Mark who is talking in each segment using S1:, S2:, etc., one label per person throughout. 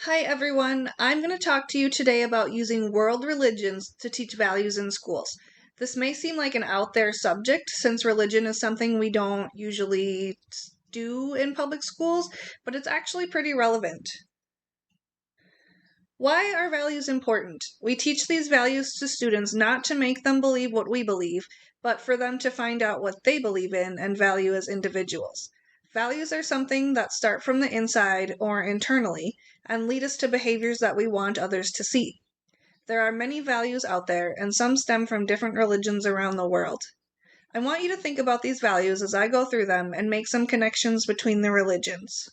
S1: Hi everyone, I'm going to talk to you today about using world religions to teach values in schools. This may seem like an out there subject since religion is something we don't usually do in public schools, but it's actually pretty relevant. Why are values important? We teach these values to students not to make them believe what we believe, but for them to find out what they believe in and value as individuals. Values are something that start from the inside or internally and lead us to behaviors that we want others to see. There are many values out there, and some stem from different religions around the world. I want you to think about these values as I go through them and make some connections between the religions.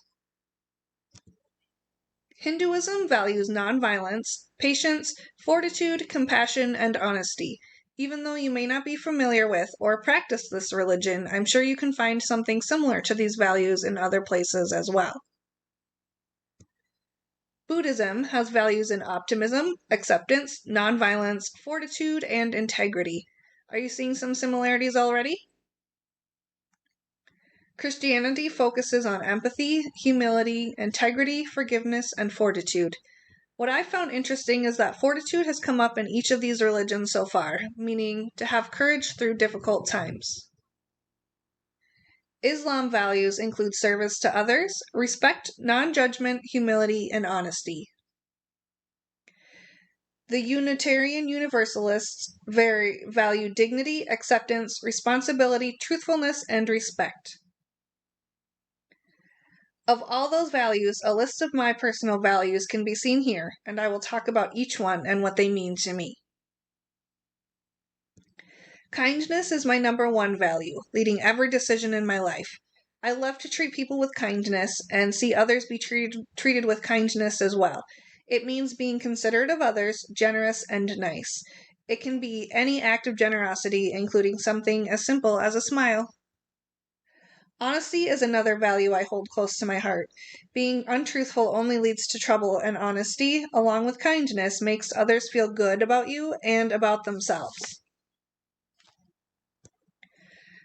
S1: Hinduism values nonviolence, patience, fortitude, compassion, and honesty. Even though you may not be familiar with or practice this religion, I'm sure you can find something similar to these values in other places as well. Buddhism has values in optimism, acceptance, nonviolence, fortitude, and integrity. Are you seeing some similarities already? Christianity focuses on empathy, humility, integrity, forgiveness, and fortitude. What I found interesting is that fortitude has come up in each of these religions so far, meaning to have courage through difficult times. Islam values include service to others, respect, non-judgment, humility, and honesty. The Unitarian Universalists value dignity, acceptance, responsibility, truthfulness, and respect. Of all those values, a list of my personal values can be seen here, and I will talk about each one and what they mean to me. Kindness is my number one value, leading every decision in my life. I love to treat people with kindness and see others be treated with kindness as well. It means being considerate of others, generous, and nice. It can be any act of generosity, including something as simple as a smile. Honesty is another value I hold close to my heart. Being untruthful only leads to trouble, and honesty, along with kindness, makes others feel good about you and about themselves.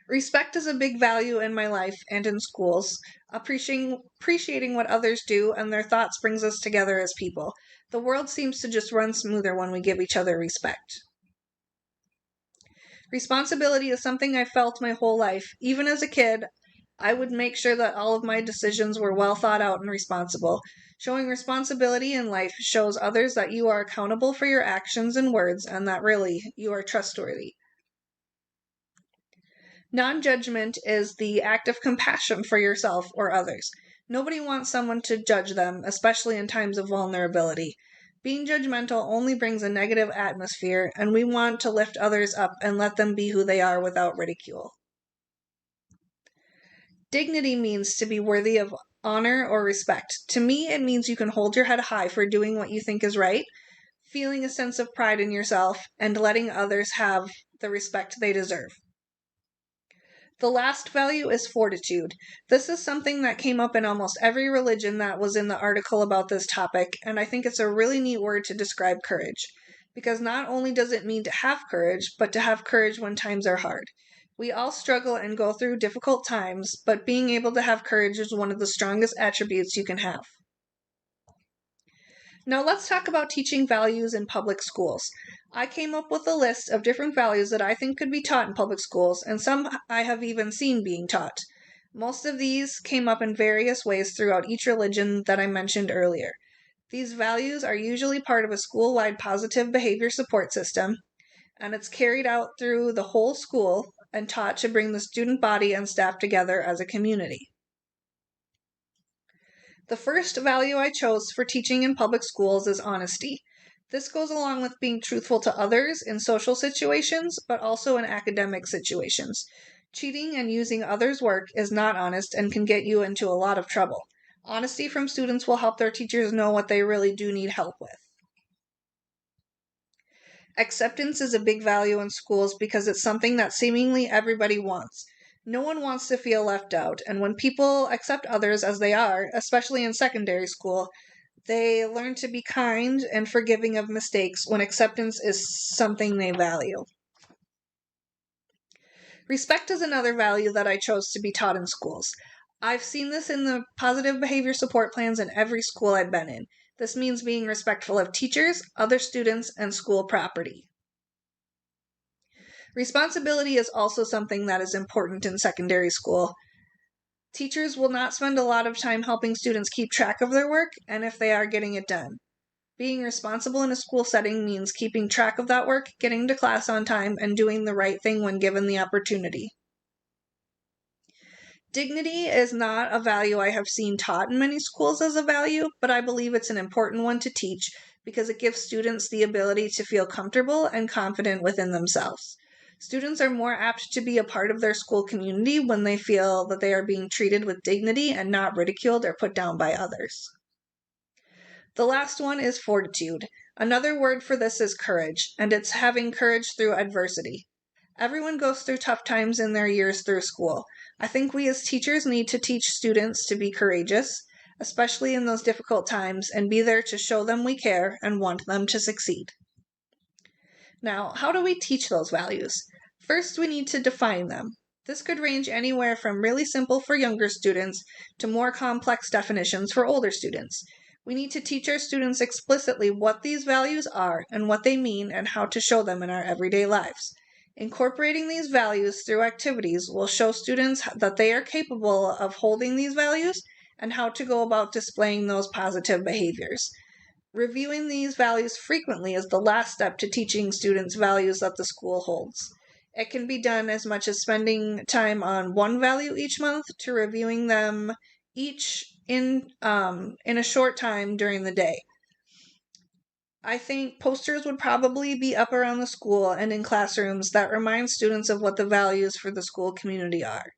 S1: Respect is a big value in my life and in schools. Appreciating what others do and their thoughts brings us together as people. The world seems to just run smoother when we give each other respect. Responsibility is something I felt my whole life. Even as a kid, I would make sure that all of my decisions were well thought out and responsible. Showing responsibility in life shows others that you are accountable for your actions and words and that really you are trustworthy. Non-judgment is the act of compassion for yourself or others. Nobody wants someone to judge them, especially in times of vulnerability. Being judgmental only brings a negative atmosphere, and we want to lift others up and let them be who they are without ridicule. Dignity means to be worthy of honor or respect. To me, it means you can hold your head high for doing what you think is right, feeling a sense of pride in yourself, and letting others have the respect they deserve. The last value is fortitude. This is something that came up in almost every religion that was in the article about this topic, and I think it's a really neat word to describe courage. Because not only does it mean to have courage, but to have courage when times are hard. We all struggle and go through difficult times, but being able to have courage is one of the strongest attributes you can have. Now let's talk about teaching values in public schools. I came up with a list of different values that I think could be taught in public schools, and some I have even seen being taught. Most of these came up in various ways throughout each religion that I mentioned earlier. These values are usually part of a school-wide positive behavior support system, and it's carried out through the whole school and taught to bring the student body and staff together as a community. The first value I chose for teaching in public schools is honesty. This goes along with being truthful to others in social situations, but also in academic situations. Cheating and using others' work is not honest and can get you into a lot of trouble. Honesty from students will help their teachers know what they really do need help with. Acceptance is a big value in schools because it's something that seemingly everybody wants. No one wants to feel left out, and when people accept others as they are, especially in secondary school, they learn to be kind and forgiving of mistakes when acceptance is something they value. Respect is another value that I chose to be taught in schools. I've seen this in the positive behavior support plans in every school I've been in. This means being respectful of teachers, other students, and school property. Responsibility is also something that is important in secondary school. Teachers will not spend a lot of time helping students keep track of their work, and if they are, getting it done. Being responsible in a school setting means keeping track of that work, getting to class on time, and doing the right thing when given the opportunity. Dignity is not a value I have seen taught in many schools as a value, but I believe it's an important one to teach because it gives students the ability to feel comfortable and confident within themselves. Students are more apt to be a part of their school community when they feel that they are being treated with dignity and not ridiculed or put down by others. The last one is fortitude. Another word for this is courage, and it's having courage through adversity. Everyone goes through tough times in their years through school. I think we as teachers need to teach students to be courageous, especially in those difficult times, and be there to show them we care and want them to succeed. Now, how do we teach those values? First, we need to define them. This could range anywhere from really simple for younger students to more complex definitions for older students. We need to teach our students explicitly what these values are and what they mean and how to show them in our everyday lives. Incorporating these values through activities will show students that they are capable of holding these values and how to go about displaying those positive behaviors. Reviewing these values frequently is the last step to teaching students values that the school holds. It can be done as much as spending time on one value each month to reviewing them each in a short time during the day. I think posters would probably be up around the school and in classrooms that remind students of what the values for the school community are.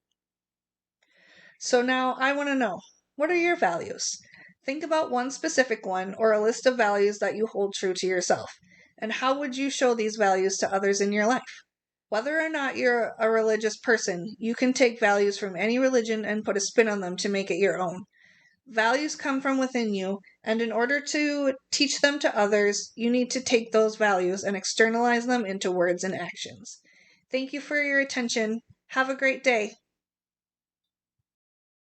S1: So now I want to know, what are your values? Think about one specific one or a list of values that you hold true to yourself. And how would you show these values to others in your life? Whether or not you're a religious person, you can take values from any religion and put a spin on them to make it your own. Values come from within you, and in order to teach them to others, you need to take those values and externalize them into words and actions. Thank you for your attention. Have a great day.